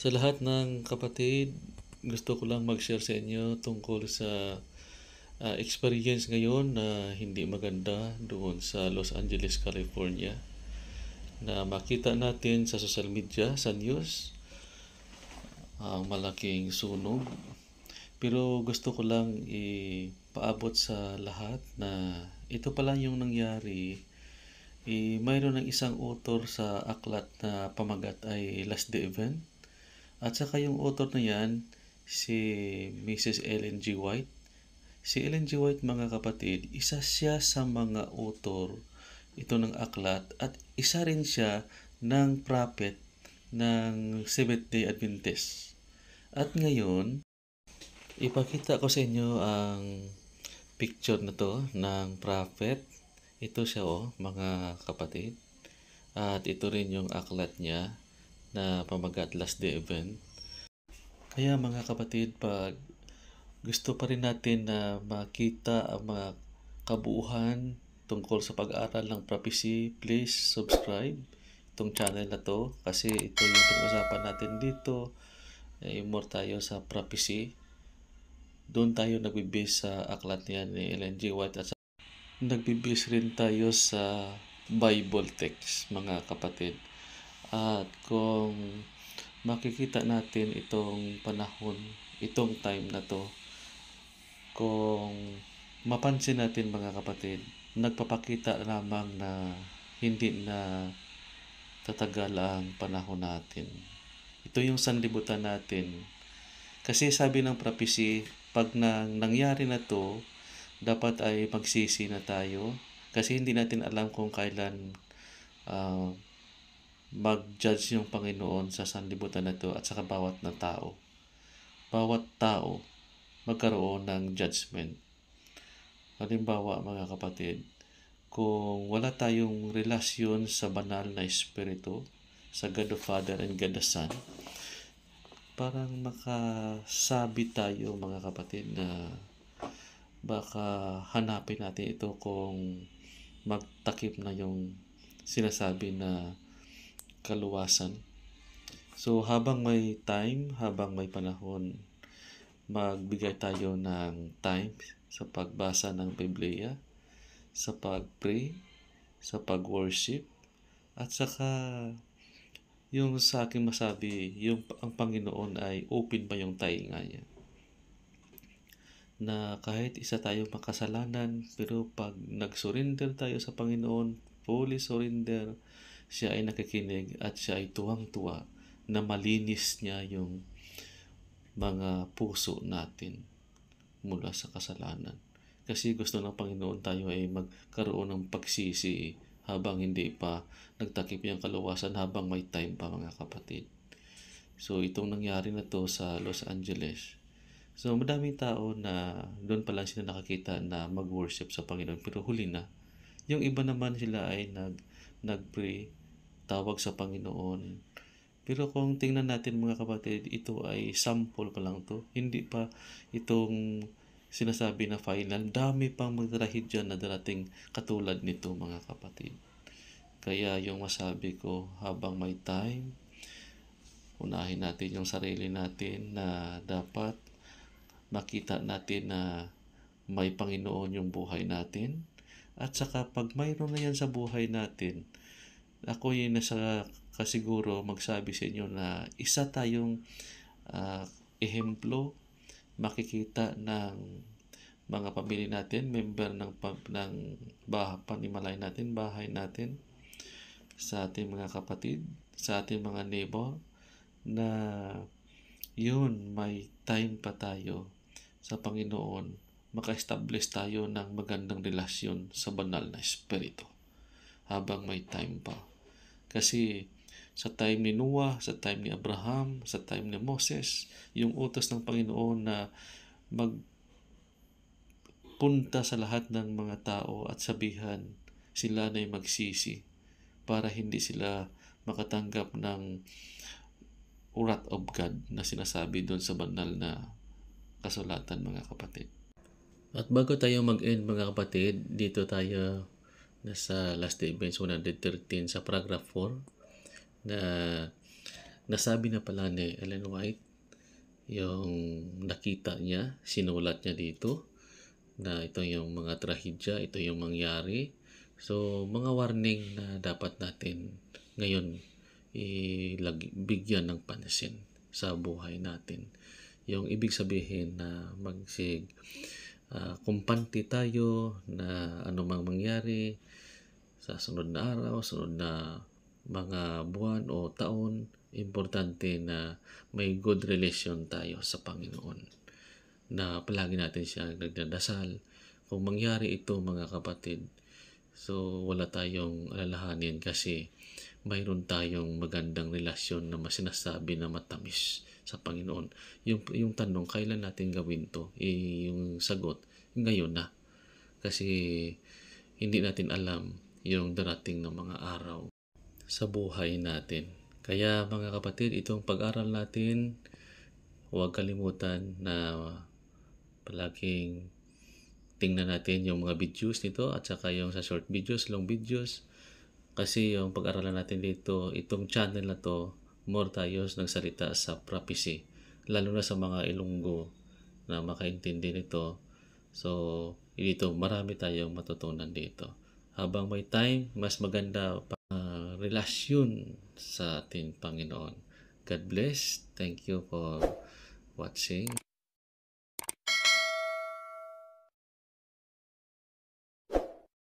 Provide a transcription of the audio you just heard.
Sa lahat ng kapatid, gusto ko lang mag-share sa inyo tungkol sa experience ngayon na hindi maganda doon sa Los Angeles, California. Na makita natin sa social media, sa news, ang malaking sunog. Pero gusto ko lang ipaabot sa lahat na ito pala yung nangyari. Mayroon ng isang author sa aklat na pamagat ay Last Day Event. At saka yung author na yan, si Mrs. Ellen G. White. Si Ellen G. White, mga kapatid, isa siya sa mga author ito ng aklat at isa rin siya ng prophet ng Seventh-day Adventist. At ngayon, ipakita ko sa inyo ang picture na to ng prophet. Ito siya mga kapatid. At ito rin yung aklat niya na pamagat Last Day Event. Kaya mga kapatid, pag gusto pa rin natin na makita ang mga kabuuhan tungkol sa pag-aaral ng prophecy, please subscribe itong channel na to kasi ito yung pag-usapan natin dito. More tayo sa prophecy. Doon tayo nagbibase sa aklat niya ni Ellen G. White at nagbibase rin tayo sa Bible text, mga kapatid. At kung makikita natin itong panahon, itong time na to, kung mapansin natin mga kapatid, nagpapakita lamang na hindi na tatagal ang panahon natin. Ito yung sanlibutan natin. Kasi sabi ng prophecy, pag nangyari na to, dapat ay magsisi na tayo. Kasi hindi natin alam kung kailan mag-judge yung Panginoon sa sanlibutan na to at saka bawat na tao. Bawat tao magkaroon ng judgment. Halimbawa mga kapatid, kung wala tayong relasyon sa banal na Espiritu, sa God the Father and God the Son, parang makasabi tayo mga kapatid na baka hanapin natin ito kung magtakip na yung sinasabi na kaluwasan. So habang may time, habang may panahon, magbigay tayo ng time sa pagbasa ng Biblia, sa pag-pray, sa pag-worship, at saka yung sa akin masabi, ang Panginoon ay open pa yung tainga niya. Na kahit isa tayong makasalanan, pero pag nag-surrender tayo sa Panginoon, fully surrender, siya ay nakikinig at siya ay tuwang-tuwa na malinis niya yung mga puso natin mula sa kasalanan. Kasi gusto ng Panginoon tayo ay magkaroon ng pagsisi habang hindi pa nagtakip yung kaluwasan, habang may time pa mga kapatid. So itong nangyari na to sa Los Angeles. So madaming tao na doon pa lang sila nakakita na mag-worship sa Panginoon, pero huli na. Yung iba naman sila ay nag-pray, tawag sa Panginoon. Pero kung tingnan natin mga kapatid, ito ay sample pa lang to. Hindi pa itong sinasabi na final. Dami pang magdarahid dyan na darating katulad nito mga kapatid. Kaya yung masabi ko, habang may time, unahin natin yung sarili natin na dapat makita natin na may Panginoon yung buhay natin. At saka pag mayroon na yan sa buhay natin, ako yung nasa kasiguro magsabi sa inyo na isa tayong ehemplo, makikita ng mga pamilya natin, member ng panimalay natin, bahay natin, sa ating mga kapatid, sa ating mga neighbor, na yun, may time pa tayo sa Panginoon, maka-establish tayo ng magandang relasyon sa banal na Espiritu habang may time pa. Kasi sa time ni Noah, sa time ni Abraham, sa time ni Moses, yung utos ng Panginoon na magpunta sa lahat ng mga tao at sabihan sila na magsisi para hindi sila makatanggap ng wrath of God na sinasabi doon sa banal na kasulatan mga kapatid. At bago tayo mag-end mga kapatid, dito tayo nasa Last Day Events 113 sa paragraph 4 na nasabi na pala ni Ellen White yung nakita niya, sinulat niya dito na ito yung mga trahedya, ito yung mangyari. So, mga warning na dapat natin ngayon bigyan ng pansin sa buhay natin. Yung ibig sabihin na kumpante tayo na anumang mangyari sa sunod na araw, sunod na mga buwan o taon, importante na may good relation tayo sa Panginoon. Na palagi natin siya nagdadasal. Kung mangyari ito mga kapatid, so wala tayong alalahanin kasi mayroon tayong magandang relasyon na sinasabi na matamis sa Panginoon. Yung tanong, kailan natin gawin to? Yung sagot, ngayon na. Kasi hindi natin alam yung darating na mga araw sa buhay natin. Kaya mga kapatid, itong pag-aral natin, huwag kalimutan na palaging tingnan natin yung mga videos nito at saka yung sa short videos, long videos. Kasi yung pag-aralan natin dito, itong channel na to, more tayo nagsalita sa prophecy. Lalo na sa mga Ilonggo na makaintindi nito. So, dito marami tayong matutunan dito. Habang may time, mas maganda relasyon sa ating Panginoon. God bless. Thank you for watching.